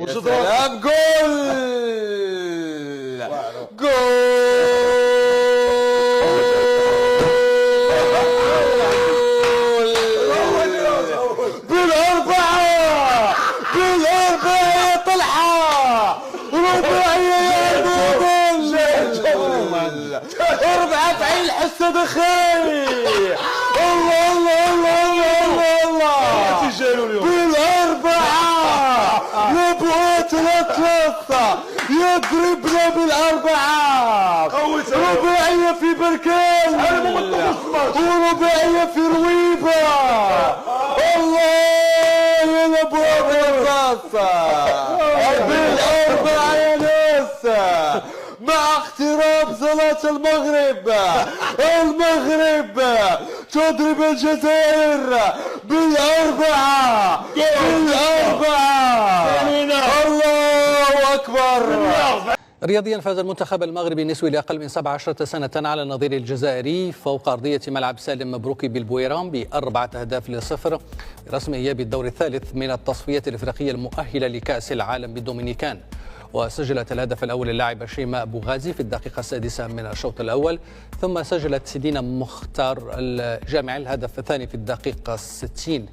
سلام، جول بالأربعة يا طلحة، رباعية يا جول 4 فعيل حسة دخيل. الله الله الله الله الله بالأربعة نبغى 3 يضربنا بالأربعة. رباعية في بركان ورباعية في رويبة. الله يا نبغى 3 بالأربعة يا ناس مع اقتراب صلاة المغرب تضرب الجزائر بالأربعة. الله أكبر. رياضيا فاز المنتخب المغربي النسوي لأقل من 17 سنة على النظير الجزائري فوق أرضية ملعب سالم مبروكي بالبويران ب4 أهداف ل0 برسم إياب الدور الثالث من التصفية الإفريقية المؤهلة لكأس العالم بالدومينيكان. وسجلت الهدف الأول اللاعبة شيماء بوغازي في الدقيقة 6 من الشوط الأول، ثم سجلت سيدينا مختار الجامعي الهدف الثاني في الدقيقة 60،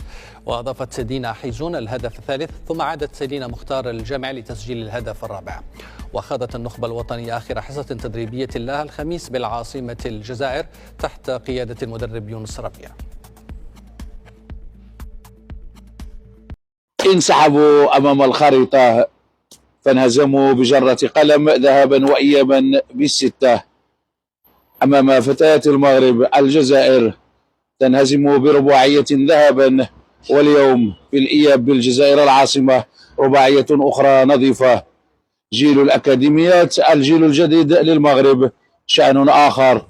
وأضافت سيدينا حيزون الهدف الثالث، ثم عادت سيدينا مختار الجامعي لتسجيل الهدف الرابع. وخاضت النخبة الوطنية آخر حصة تدريبية لها الخميس بالعاصمة الجزائر تحت قيادة المدرب يونس ربيع. انسحبوا أمام الخريطة فانهزموا بجرة قلم ذهابا وإيابا ب6 أمام فتيات المغرب. الجزائر تنهزم برباعية ذهابا، واليوم في الإياب بالجزائر العاصمة رباعية أخرى نظيفة. جيل الأكاديميات، الجيل الجديد للمغرب شأن آخر.